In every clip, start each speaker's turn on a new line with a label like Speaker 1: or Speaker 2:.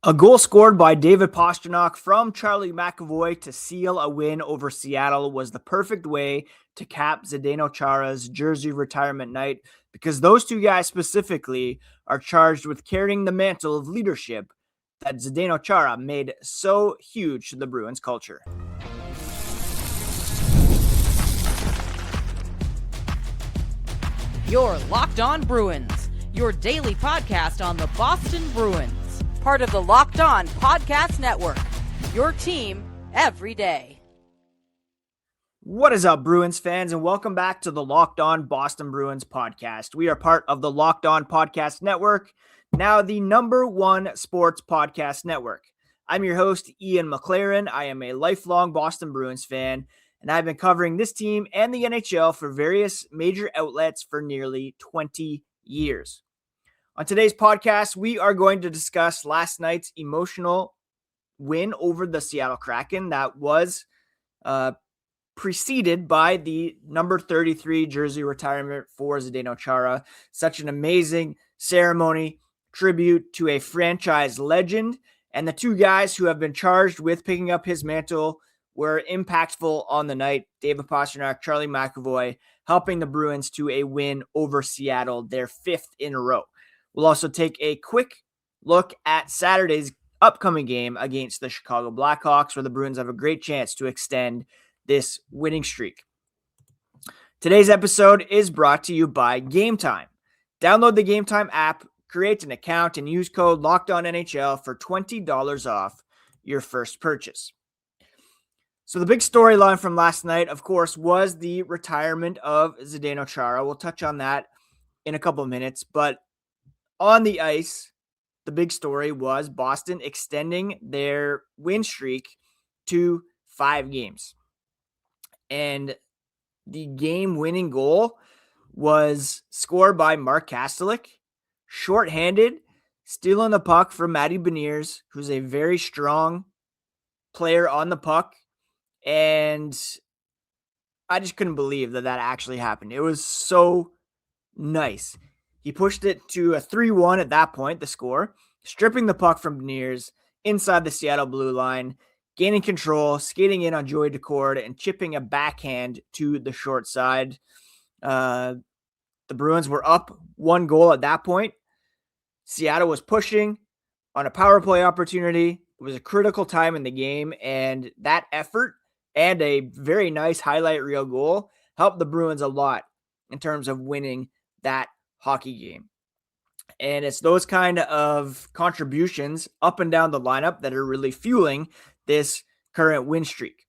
Speaker 1: A goal scored by David Pastrnak from Charlie McAvoy to seal a win over Seattle was the perfect way to cap Zdeno Chara's jersey retirement night, because those two guys specifically are charged with carrying the mantle of leadership that Zdeno Chara made so huge to the Bruins culture.
Speaker 2: You're Locked On Bruins, your daily podcast on the Boston Bruins. Part of the Locked On Podcast Network, your team every day.
Speaker 1: What is up, Bruins fans, and welcome back to the Locked On Boston Bruins podcast. We are part of the Locked On Podcast Network, now the #1 sports podcast network. I'm your host, Ian McLaren. I am a lifelong Boston Bruins fan, and I've been covering this team and the NHL for various major outlets for nearly 20 years. On today's podcast, we are going to discuss last night's emotional win over the Seattle Kraken that was preceded by the number 33 jersey retirement for Zdeno Chara. Such an amazing ceremony, tribute to a franchise legend, and the two guys who have been charged with picking up his mantle were impactful on the night. David Pastrnak, Charlie McAvoy, helping the Bruins to a win over Seattle, their 5th in a row. We'll also take a quick look at Saturday's upcoming game against the Chicago Blackhawks, where the Bruins have a great chance to extend this winning streak. Today's episode is brought to you by Game Time. Download the Game Time app, create an account, and use code LOCKEDONNHL for $20 off your first purchase. So the big storyline from last night, of course, was the retirement of Zdeno Chara. We'll touch on that in a couple of minutes, but on the ice, the big story was Boston extending their win streak to 5 games. And the game-winning goal was scored by Mark Kastelic, shorthanded, stealing the puck from Matty Beniers, who's a very strong player on the puck. And I just couldn't believe that actually happened. It was so nice. He pushed it to a 3-1 at that point, the score, stripping the puck from Beniers inside the Seattle blue line, gaining control, skating in on Joey Daccord, and chipping a backhand to the short side. The Bruins were up 1 goal at that point. Seattle was pushing on a power play opportunity. It was a critical time in the game, and that effort and a very nice highlight reel goal helped the Bruins a lot in terms of winning that hockey game. And it's those kind of contributions up and down the lineup that are really fueling this current win streak.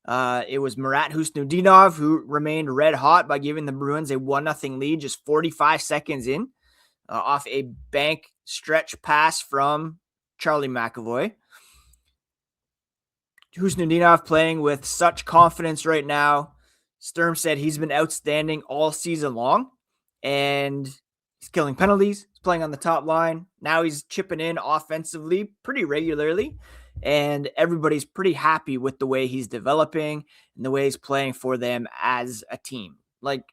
Speaker 1: It was Marat Husnudinov who remained red hot by giving the Bruins a 1-0 lead just 45 seconds in off a bank stretch pass from Charlie McAvoy. Husnudinov playing with such confidence right now. Sturm said he's been outstanding all season long, and he's killing penalties. He's playing on the top line. Now he's chipping in offensively pretty regularly, and everybody's pretty happy with the way he's developing and the way he's playing for them as a team. Like,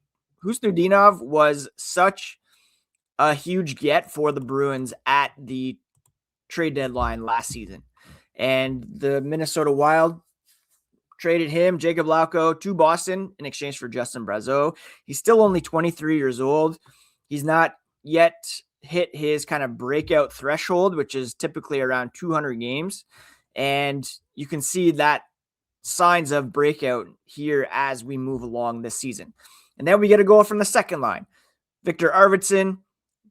Speaker 1: Husnudinov was such a huge get for the Bruins at the trade deadline last season. And the Minnesota Wild traded him, Jacob Lauko, to Boston in exchange for Justin Brazeau. He's still only 23 years old. He's not yet hit his kind of breakout threshold, which is typically around 200 games. And you can see that signs of breakout here as we move along this season. And then we get a goal from the second line. Victor Arvidsson,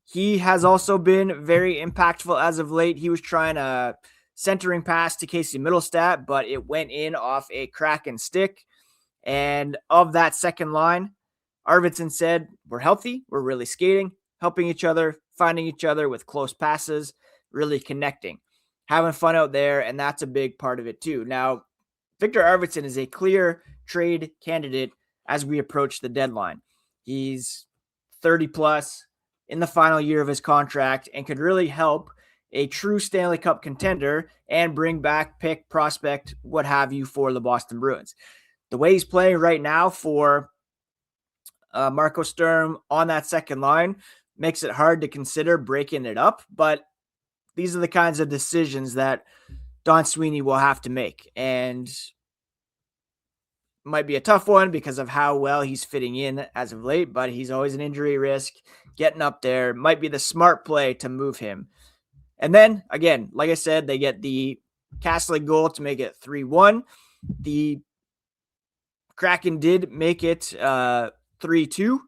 Speaker 1: he has also been very impactful as of late. He was trying a centering pass to Casey Middlestat, but it went in off a Kraken stick. And of that second line, Arvidsson said, "We're healthy, we're really skating, helping each other, finding each other with close passes, really connecting, having fun out there," and that's a big part of it too. Now, Victor Arvidsson is a clear trade candidate as we approach the deadline. He's 30 plus in the final year of his contract and could really help a true Stanley Cup contender and bring back pick, prospect, what have you for the Boston Bruins. The way he's playing right now for Marco Sturm on that second line makes it hard to consider breaking it up, but these are the kinds of decisions that Don Sweeney will have to make, and might be a tough one because of how well he's fitting in as of late, but he's always an injury risk. Getting up there might be the smart play to move him. And then, again, like I said, they get the Kastelic goal to make it 3-1. The Kraken did make it 3-2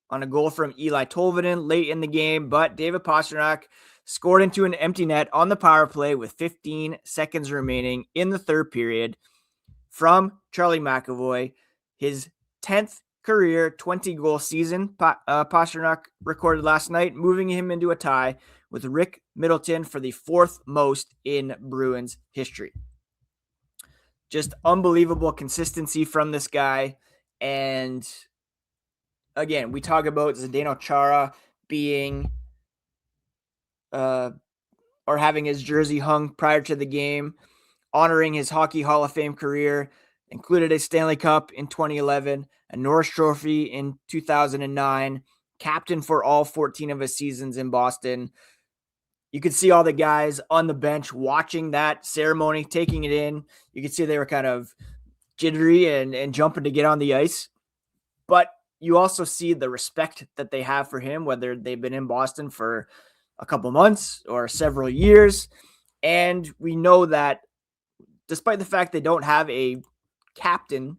Speaker 1: on a goal from Eli Tolvanen late in the game, but David Pastrnak scored into an empty net on the power play with 15 seconds remaining in the third period from Charlie McAvoy, his 10th career 20-goal season. Pastrnak recorded last night, moving him into a tie with Rick Middleton for the fourth most in Bruins history. Just unbelievable consistency from this guy. And again, we talk about Zdeno Chara being or having his jersey hung prior to the game, honoring his Hockey Hall of Fame career, included a Stanley Cup in 2011, a Norris Trophy in 2009, captain for all 14 of his seasons in Boston. You could see all the guys on the bench watching that ceremony, taking it in. You could see they were kind of jittery and jumping to get on the ice. But you also see the respect that they have for him, whether they've been in Boston for a couple months or several years. And we know that despite the fact they don't have a captain,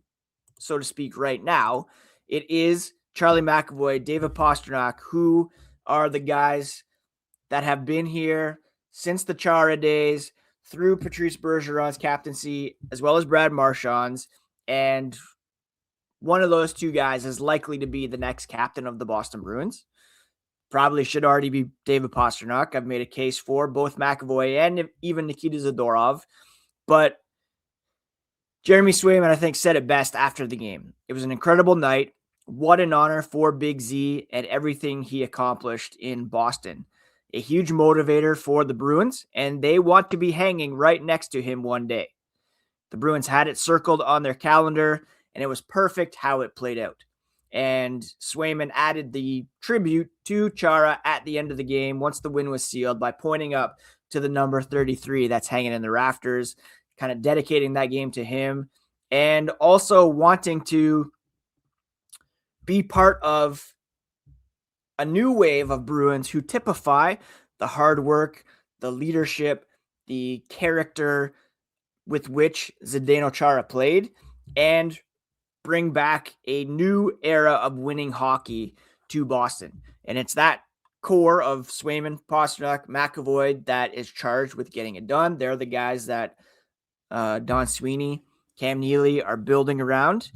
Speaker 1: so to speak, right now, it is Charlie McAvoy, David Pastrnak, who are the guys that have been here since the Chara days, through Patrice Bergeron's captaincy, as well as Brad Marchand's. And one of those two guys is likely to be the next captain of the Boston Bruins. Probably should already be David Pastrnak. I've made a case for both McAvoy and even Nikita Zadorov. But Jeremy Swayman, I think, said it best after the game. It was an incredible night. What an honor for Big Z and everything he accomplished in Boston. A huge motivator for the Bruins, and they want to be hanging right next to him one day. The Bruins had it circled on their calendar, and it was perfect how it played out. And Swayman added the tribute to Chara at the end of the game once the win was sealed by pointing up to the number 33 that's hanging in the rafters, kind of dedicating that game to him, and also wanting to be part of a new wave of Bruins who typify the hard work, the leadership, the character with which Zdeno Chara played, and bring back a new era of winning hockey to Boston. And it's that core of Swayman, Pastrnak, McAvoy that is charged with getting it done. They're the guys that Don Sweeney, Cam Neely are building around.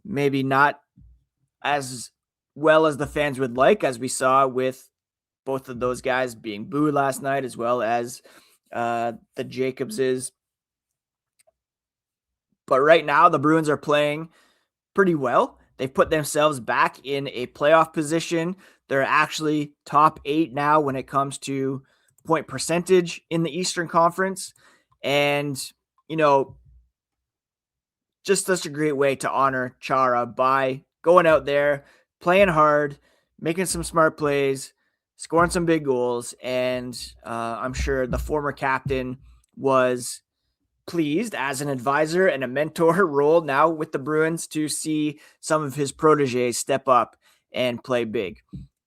Speaker 1: Maybe not as well as the fans would like, as we saw with both of those guys being booed last night, as well as the Jacobses. But right now, the Bruins are playing pretty well. They've put themselves back in a playoff position. They're actually top 8 now when it comes to point percentage in the Eastern Conference. And, you know, just such a great way to honor Chara by going out there, playing hard, making some smart plays, scoring some big goals. And I'm sure the former captain was pleased as an advisor and a mentor role now with the Bruins to see some of his proteges step up and play big.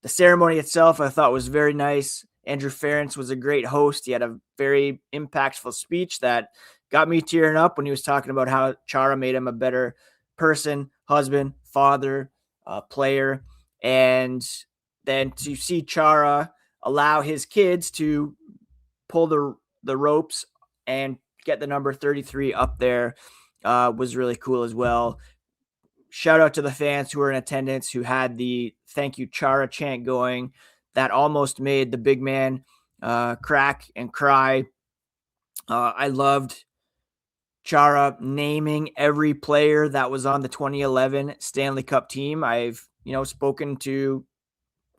Speaker 1: The ceremony itself, I thought, was very nice. Andrew Ference was a great host. He had a very impactful speech that got me tearing up when he was talking about how Chara made him a better person, husband, father, player. And then to see Chara allow his kids to pull the ropes and get the number 33 up there was really cool as well. Shout out to the fans who were in attendance who had the thank you Chara chant going that almost made the big man crack and cry. I loved Chara naming every player that was on the 2011 Stanley Cup team. I've, spoken to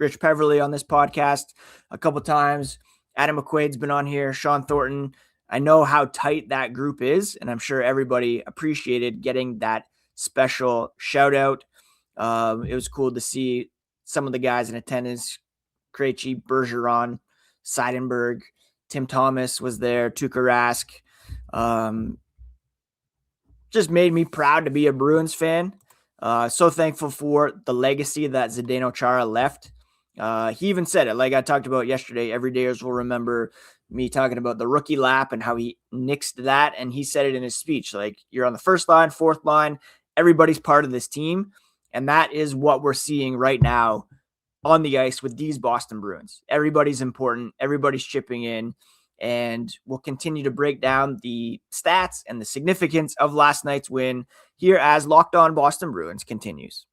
Speaker 1: Rich Peverly on this podcast a couple times. Adam McQuaid's been on here, Sean Thornton. I know how tight that group is, and I'm sure everybody appreciated getting that special shout out. It was cool to see some of the guys in attendance, Krejci, Bergeron, Seidenberg, Tim Thomas was there, Tuukka Rask. Just made me proud to be a Bruins fan. So thankful for the legacy that Zdeno Chara left. He even said it, like I talked about yesterday. Everydayers will remember me talking about the rookie lap and how he nixed that. And he said it in his speech, like, you're on the first line, fourth line, everybody's part of this team. And that is what we're seeing right now on the ice with these Boston Bruins. Everybody's important. Everybody's chipping in. And we'll continue to break down the stats and the significance of last night's win here as Locked On Boston Bruins continues.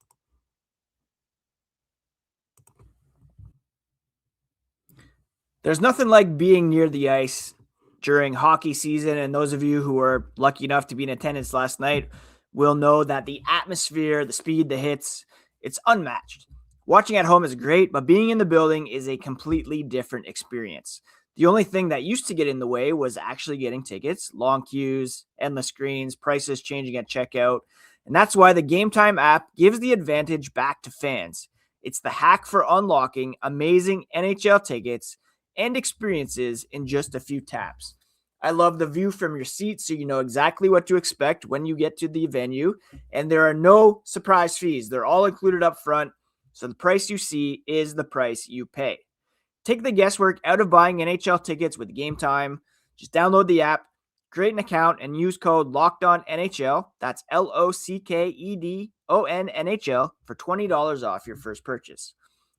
Speaker 1: There's nothing like being near the ice during hockey season, and those of you who were lucky enough to be in attendance last night will know that the atmosphere, the speed, the hits, it's unmatched. Watching at home is great, but being in the building is a completely different experience. The only thing that used to get in the way was actually getting tickets, long queues, endless screens, prices changing at checkout. And that's why the Game Time app gives the advantage back to fans. It's the hack for unlocking amazing NHL tickets and experiences in just a few taps. I love the view from your seat so you know exactly what to expect when you get to the venue. And there are no surprise fees. They're all included up front. So the price you see is the price you pay. Take the guesswork out of buying NHL tickets with Game Time. Just download the app, create an account, and use code LOCKEDONNHL. That's LOCKEDONNHL for $20 off your first purchase.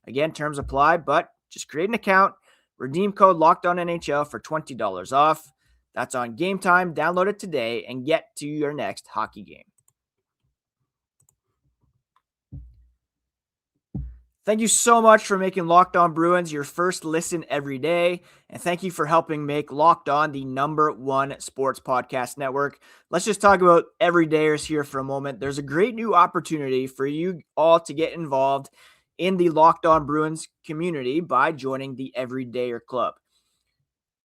Speaker 1: Again, terms apply, but just create an account, redeem code LOCKEDONNHL for $20 off. That's on Game Time. Download it today and get to your next hockey game. Thank you so much for making Locked On Bruins your first listen every day. And thank you for helping make Locked On the #1 sports podcast network. Let's just talk about everydayers here for a moment. There's a great new opportunity for you all to get involved in the Locked On Bruins community by joining the Everydayer Club.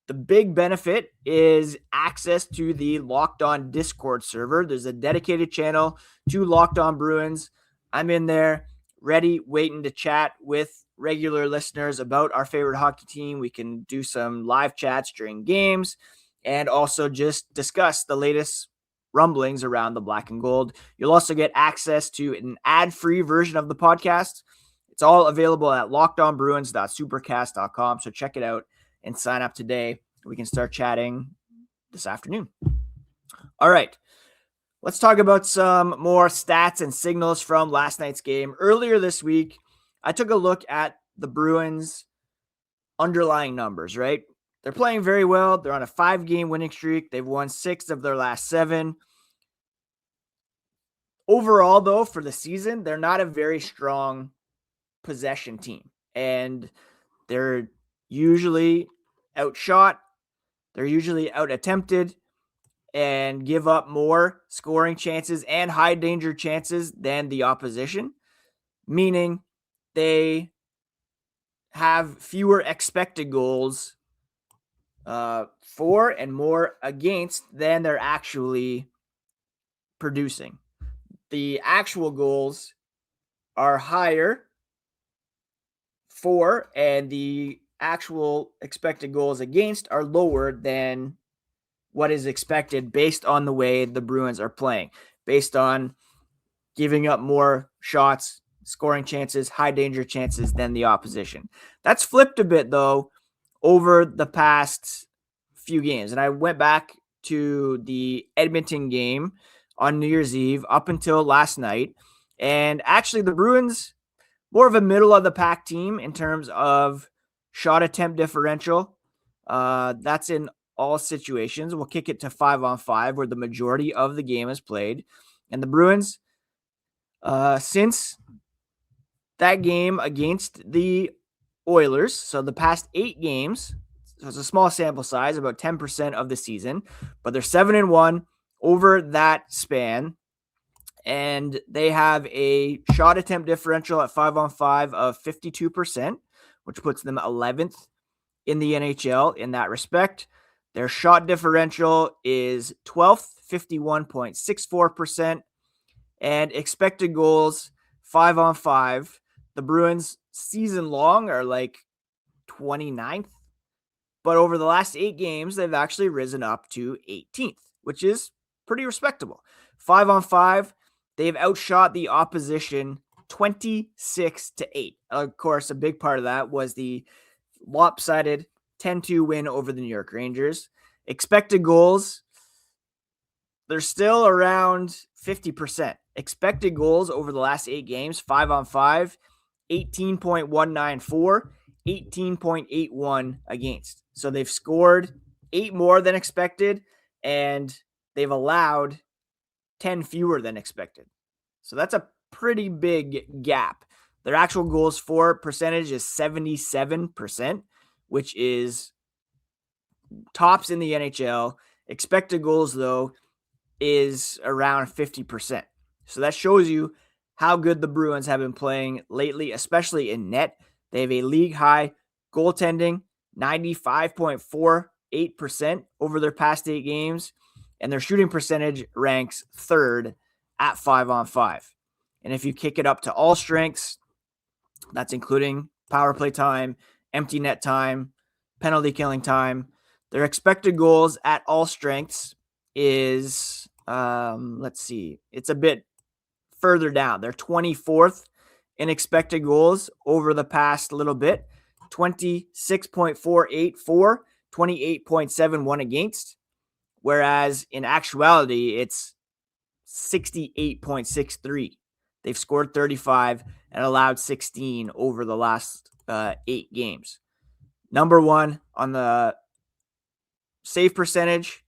Speaker 1: The big benefit is access to the Locked On Discord server. There's a dedicated channel to Locked On Bruins. I'm in there, ready, waiting to chat with regular listeners about our favorite hockey team. We can do some live chats during games and also just discuss the latest rumblings around the black and gold. You'll also get access to an ad-free version of the podcast. It's all available at lockedonbruins.supercast.com. So check it out and sign up today. We can start chatting this afternoon. All right. Let's talk about some more stats and signals from last night's game. Earlier this week, I took a look at the Bruins' underlying numbers, right? They're playing very well. They're on a 5-game winning streak. They've won 6 of their last 7. Overall, though, for the season, they're not a very strong possession team. And they're usually outshot. They're usually out-attempted and give up more scoring chances and high danger chances than the opposition, meaning they have fewer expected goals for and more against than they're actually producing. The actual goals are higher for, and the actual expected goals against are lower than what is expected based on the way the Bruins are playing, based on giving up more shots, scoring chances, high danger chances than the opposition. That's flipped a bit, though, over the past few games. And I went back to the Edmonton game on New Year's Eve up until last night. And actually, the Bruins, more of a middle-of-the-pack team in terms of shot attempt differential. That's in all situations. We'll kick it to 5-on-5 where the majority of the game is played. And the Bruins, since that game against the Oilers, so the past 8 games, so it's a small sample size, about 10% of the season, but they're 7-1 over that span. And they have a shot attempt differential at 5-on-5 of 52%, which puts them 11th in the NHL in that respect. Their shot differential is 12th, 51.64%, and expected goals 5-on-5. The Bruins season long are like 29th But over the last 8 games, they've actually risen up to 18th, which is pretty respectable. 5-on-5, they've outshot the opposition 26-8. Of course, a big part of that was the lopsided 10-2 win over the New York Rangers. Expected goals, they're still around 50%. Expected goals over the last 8 games, 5-on-5, 18.194, 18.81 against. So they've scored 8 more than expected, and they've allowed 10 fewer than expected. So that's a pretty big gap. Their actual goals for percentage is 77%, which is tops in the NHL. Expected goals, though, is around 50%. So that shows you how good the Bruins have been playing lately, especially in net. They have a league-high goaltending, 95.48% over their past 8 games, and their shooting percentage ranks 3rd at 5-on-5. And if you kick it up to all strengths, that's including power play time, empty net time, penalty killing time, their expected goals at all strengths is, it's a bit further down. They're 24th in expected goals over the past little bit, 26.484, 28.71 against, whereas in actuality, it's 68.63. They've scored 35 and allowed 16 over the last 8 games. Number 1 on the save percentage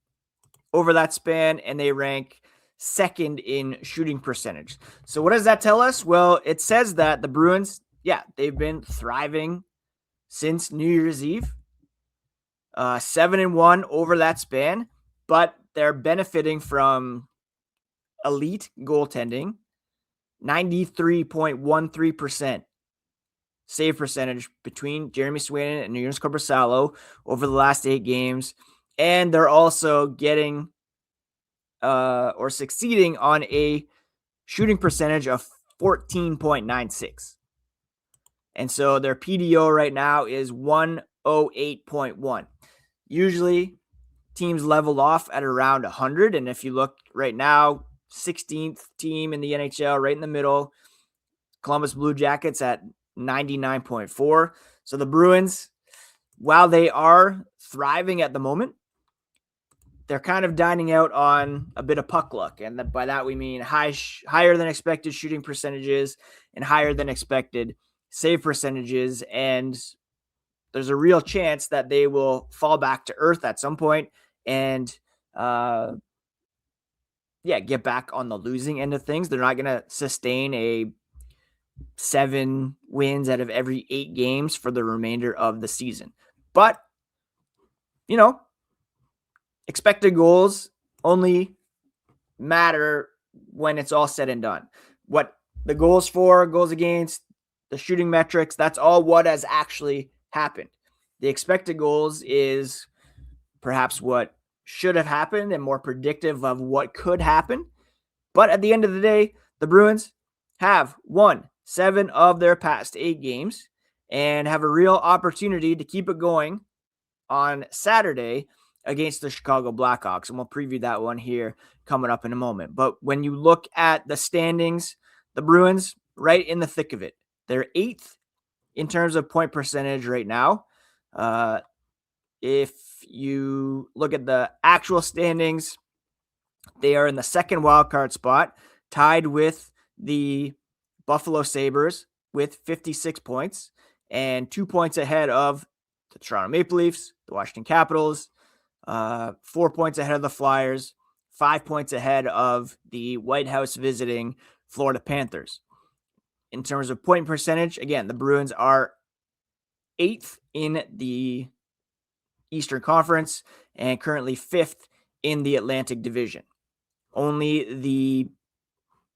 Speaker 1: over that span, and they rank 2nd in shooting percentage. So what does that tell us? Well, it says that the Bruins, they've been thriving since New Year's Eve. 7-1 over that span, but they're benefiting from elite goaltending, 93.13% save percentage between Jeremy Swayman and Jonas Korpisalo over the last 8 games. And they're also getting or succeeding on a shooting percentage of 14.96. And so their PDO right now is 108.1. Usually teams level off at around 100. And if you look right now, 16th team in the NHL, right in the middle, Columbus Blue Jackets at 99.4. So the Bruins, while they are thriving at the moment, they're kind of dining out on a bit of puck luck. And by that, we mean higher than expected shooting percentages and higher than expected save percentages. And there's a real chance that they will fall back to earth at some point and, get back on the losing end of things. They're not going to sustain a 7 wins out of every 8 games for the remainder of the season. But, expected goals only matter when it's all said and done. What the goals for, goals against, the shooting metrics, that's all what has actually happened. The expected goals is perhaps what should have happened and more predictive of what could happen. But at the end of the day, the Bruins have won 7 of their past 8 games and have a real opportunity to keep it going on Saturday against the Chicago Blackhawks. And we'll preview that one here coming up in a moment. But when you look at the standings, the Bruins right in the thick of it. They're 8th in terms of point percentage right now. If you look at the actual standings, they are in the 2nd wildcard spot, tied with the Buffalo Sabres with 56 points and 2 points ahead of the Toronto Maple Leafs, the Washington Capitals, 4 points ahead of the Flyers, 5 points ahead of the White House visiting Florida Panthers. In terms of point percentage, again, the Bruins are 8th in the Eastern Conference and currently 5th in the Atlantic Division. Only the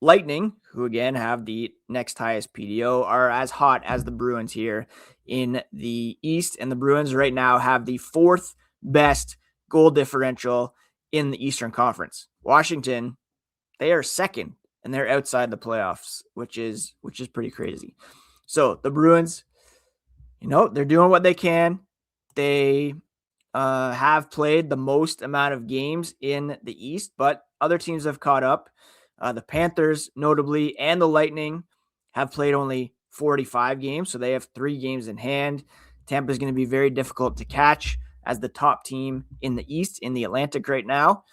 Speaker 1: Lightning, who again have the next highest PDO, are as hot as the Bruins here in the East. And the Bruins right now have the 4th best goal differential in the Eastern Conference. Washington, they are 2nd and they're outside the playoffs, which is pretty crazy. So the Bruins, they're doing what they can. They have played the most amount of games in the East, but other teams have caught up. The Panthers, notably, and the Lightning have played only 45 games, so they have 3 games in hand. Tampa is going to be very difficult to catch as the top team in the East, in the Atlantic right now.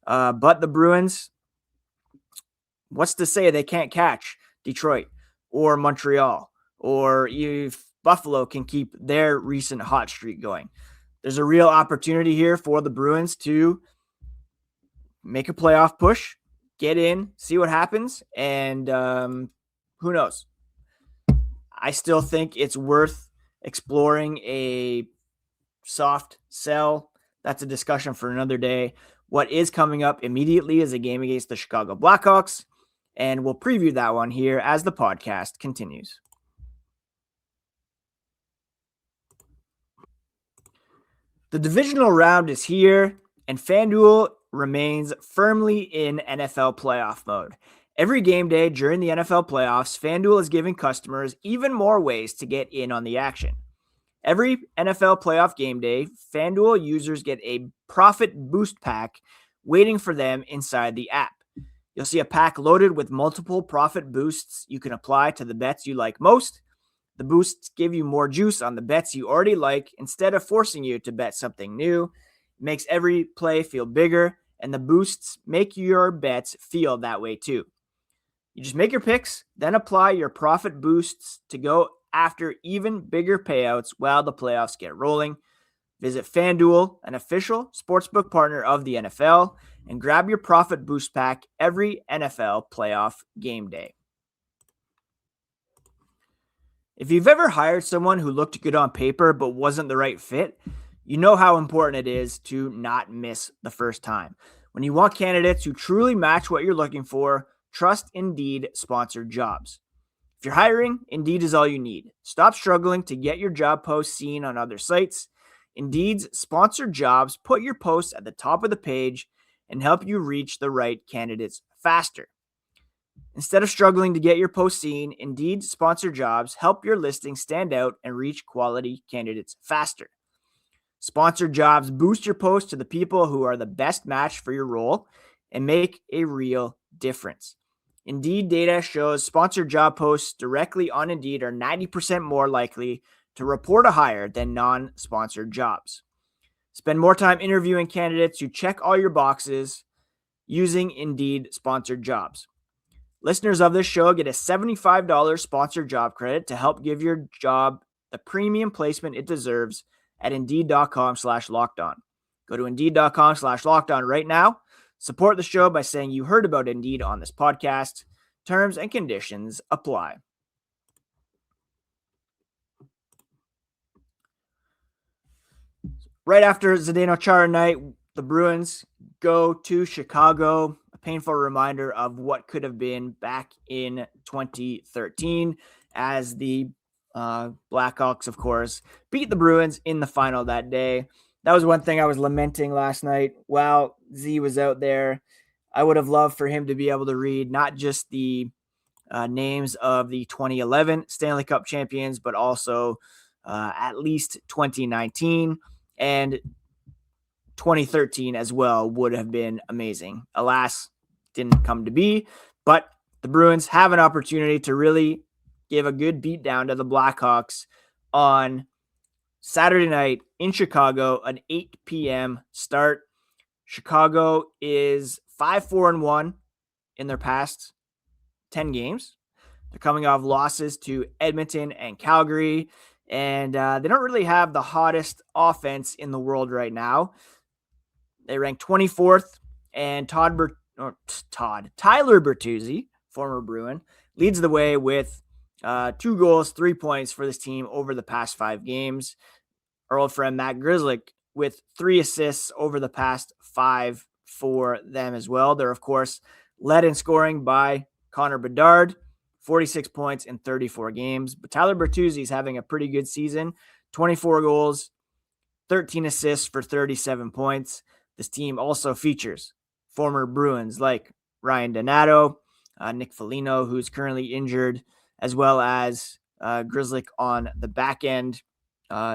Speaker 1: But the Bruins, what's to say they can't catch Detroit or Montreal, or if Buffalo can keep their recent hot streak going? There's a real opportunity here for the Bruins to make a playoff push, get in, see what happens, and who knows? I still think it's worth exploring a soft sell. That's a discussion for another day. What is coming up immediately is a game against the Chicago Blackhawks, and we'll preview that one here as the podcast continues. The divisional round is here, and FanDuel remains firmly in NFL playoff mode. Every game day during the NFL playoffs, FanDuel is giving customers even more ways to get in on the action. Every NFL playoff game day, FanDuel users get a profit boost pack waiting for them inside the app. You'll see a pack loaded with multiple profit boosts you can apply to the bets you like most. The boosts give you more juice on the bets you already like instead of forcing you to bet something new. It makes every play feel bigger, and the boosts make your bets feel that way too. You just make your picks, then apply your profit boosts to go after even bigger payouts while the playoffs get rolling. Visit FanDuel, an official sportsbook partner of the NFL, and grab your profit boost pack every NFL playoff game day. If you've ever hired someone who looked good on paper but wasn't the right fit, you know how important it is to not miss the first time. When you want candidates who truly match what you're looking for, trust Indeed sponsored jobs. If you're hiring, Indeed is all you need. Stop struggling to get your job post seen on other sites. Indeed's sponsored jobs put your posts at the top of the page and help you reach the right candidates faster. Instead of struggling to get your post seen, Indeed sponsored jobs help your listing stand out and reach quality candidates faster. Sponsored jobs boost your post to the people who are the best match for your role and make a real difference. Indeed data shows sponsored job posts directly on Indeed are 90% more likely to report a hire than non-sponsored jobs. Spend more time interviewing candidates who check all your boxes using Indeed sponsored jobs. Listeners of this show get a $75 sponsored job credit to help give your job the premium placement it deserves at Indeed.com/lockedon. Go to Indeed.com/lockedon right now. Support the show by saying you heard about Indeed on this podcast. Terms and conditions apply. Right after Zdeno Chara night, the Bruins go to Chicago. A painful reminder of what could have been back in 2013 as the Blackhawks, of course, beat the Bruins in the final that day. That was one thing I was lamenting last night. While Z was out there, I would have loved for him to be able to read not just the names of the 2011 Stanley Cup champions, but also at least 2019 and 2013 as well would have been amazing. Alas, didn't come to be, but the Bruins have an opportunity to really give a good beat down to the Blackhawks on Saturday night in Chicago, an 8 p.m. start. Chicago is 5-4-1 in their past 10 games. They're coming off losses to Edmonton and Calgary, and they don't really have the hottest offense in the world right now. They rank 24th, and Tyler Bertuzzi, former Bruin, leads the way with 2 goals, 3 points for this team over the past 5 games. Our old friend Matt Grzelcyk with 3 assists over the past 5 for them as well. They're, of course, led in scoring by Connor Bedard, 46 points in 34 games. But Tyler Bertuzzi is having a pretty good season, 24 goals, 13 assists for 37 points. This team also features former Bruins like Ryan Donato, Nick Foligno, who's currently injured, as well as Grzelcyk on the back end.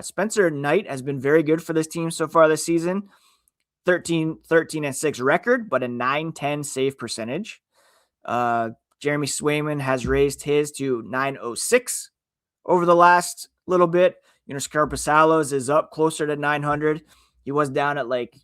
Speaker 1: Spencer Knight has been very good for this team so far this season. 13-6 record, but a .910 save percentage. Jeremy Swayman has raised his to .906 over the last little bit. Scarpasalos is up closer to 900. He was down at like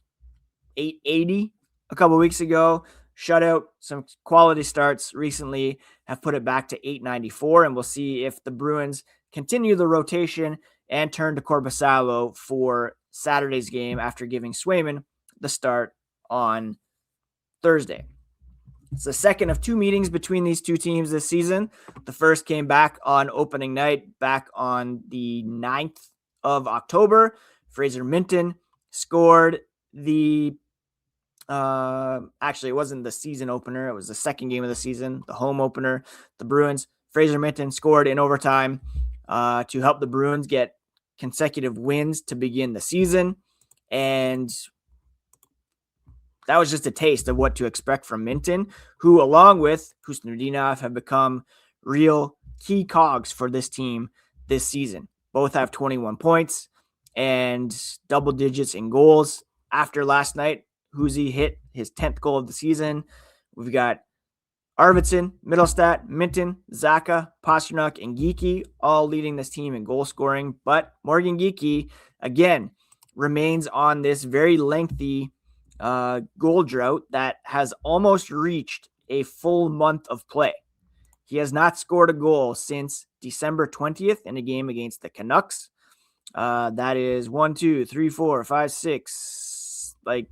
Speaker 1: 880 a couple weeks ago. Shutout, some quality starts recently have put it back to 894, and we'll see if the Bruins continue the rotation and turn to Korpisalo for Saturday's game after giving Swayman the start on Thursday. It's the second of two meetings between these two teams this season. The first came back on opening night, back on the 9th of October. Fraser Minten scored the actually, it wasn't the season opener. It was the second game of the season, the home opener. The Bruins, Fraser Minten scored in overtime to help the Bruins get consecutive wins to begin the season. And that was just a taste of what to expect from Minten, who, along with Kusnudinov, have become real key cogs for this team this season. Both have 21 points and double digits in goals. After last night, Huzi hit his 10th goal of the season. We've got Arvidsson, Mittelstadt, Minten, Zaka, Pastrnak, and Geekie all leading this team in goal scoring. But Morgan Geekie, again, remains on this very lengthy goal drought that has almost reached a full month of play. He has not scored a goal since December 20th in a game against the Canucks. That is 1, 2, 3, 4, 5, 6, like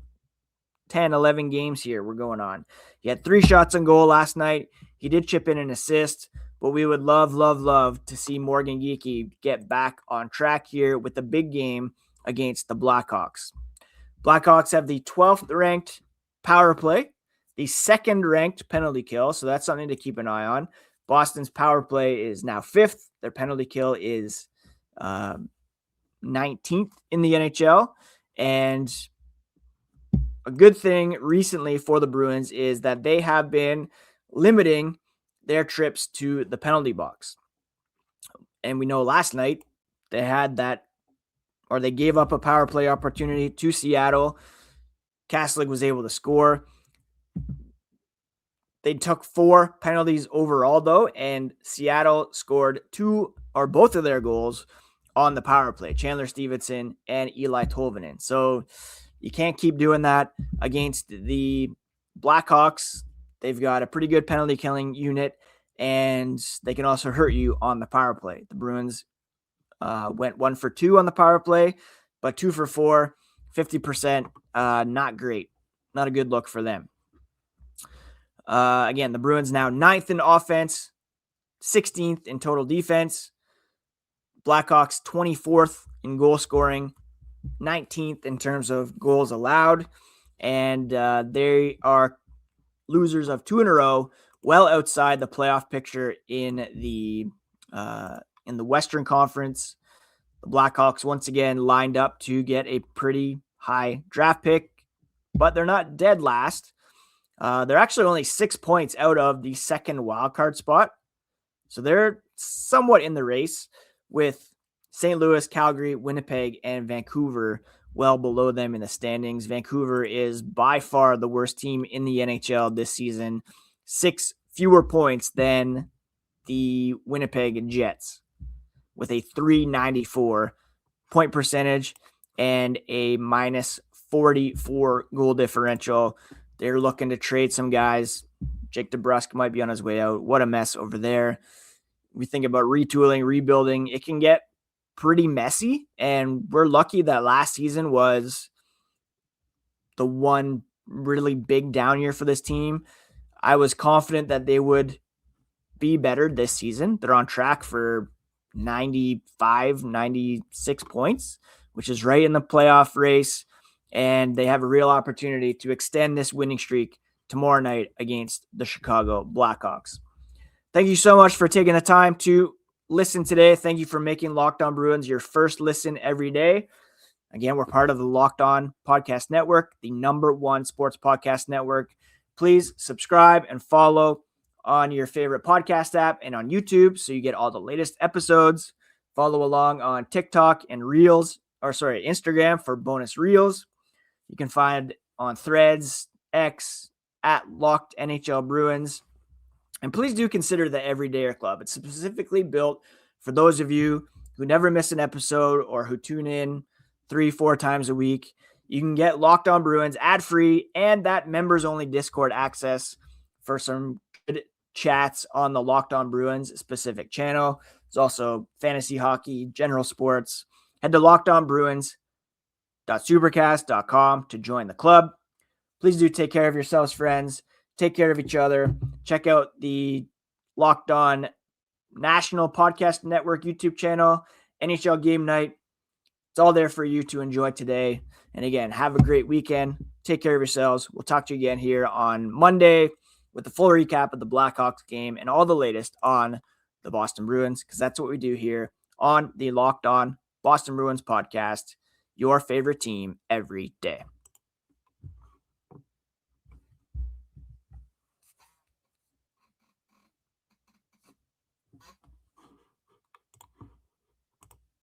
Speaker 1: 10, 11 games here we're going on. He had 3 shots on goal last night. He did chip in an assist, but we would love to see Morgan Geekie get back on track here with the big game against the Blackhawks. Blackhawks have the 12th ranked power play, the 2nd ranked penalty kill, so that's something to keep an eye on. Boston's power play is now 5th. Their penalty kill is 19th in the NHL. And a good thing recently for the Bruins is that they have been limiting their trips to the penalty box. And we know last night they had that, or they gave up a power play opportunity to Seattle. Kastelic was able to score. They took 4 penalties overall, though, and Seattle scored 2 or both of their goals on the power play, Chandler Stevenson and Eli Tolvanen. So you can't keep doing that against the Blackhawks. They've got a pretty good penalty killing unit, and they can also hurt you on the power play. The Bruins went 1 for 2 on the power play, but 2 for 4, 50%. Not great. Not a good look for them. Again, the Bruins now 9th in offense, 16th in total defense. Blackhawks 24th in goal scoring, 19th in terms of goals allowed. And they are losers of 2 in a row, well outside the playoff picture in the Western Conference. The Blackhawks once again lined up to get a pretty high draft pick, but they're not dead last. They're actually only 6 points out of the 2nd wildcard spot. So they're somewhat in the race with St. Louis, Calgary, Winnipeg, and Vancouver well below them in the standings. Vancouver is by far the worst team in the NHL this season. 6 fewer points than the Winnipeg Jets with a .394 point percentage and a -44 goal differential. They're looking to trade some guys. Jake DeBrusk might be on his way out. What a mess over there. We think about retooling, rebuilding. It can get pretty messy, and we're lucky that last season was the one really big down year for this team. I was confident that they would be better this season. They're on track for 95, 96 points, which is right in the playoff race. And they have a real opportunity to extend this winning streak tomorrow night against the Chicago Blackhawks. Thank you so much for taking the time to listen today. Thank you for making Locked On Bruins your first listen every day. Again, we're part of the Locked On Podcast Network, the #1 sports podcast network. Please subscribe and follow on your favorite podcast app and on YouTube so you get all the latest episodes. Follow along on TikTok and Instagram for bonus reels. You can find on Threads, X, at Locked NHL Bruins. And please do consider the Everydayer Club. It's specifically built for those of you who never miss an episode or who tune in 3-4 times a week. You can get Locked On Bruins ad-free and that members-only Discord access for some good chats on the Locked On Bruins specific channel. There's also fantasy hockey, general sports. Head to lockedonbruins.supercast.com to join the club. Please do take care of yourselves, friends. Take care of each other. Check out the Locked On National Podcast Network YouTube channel, NHL Game Night. It's all there for you to enjoy today. And again, have a great weekend. Take care of yourselves. We'll talk to you again here on Monday with a full recap of the Blackhawks game and all the latest on the Boston Bruins, because that's what we do here on the Locked On Boston Bruins podcast, your favorite team every day.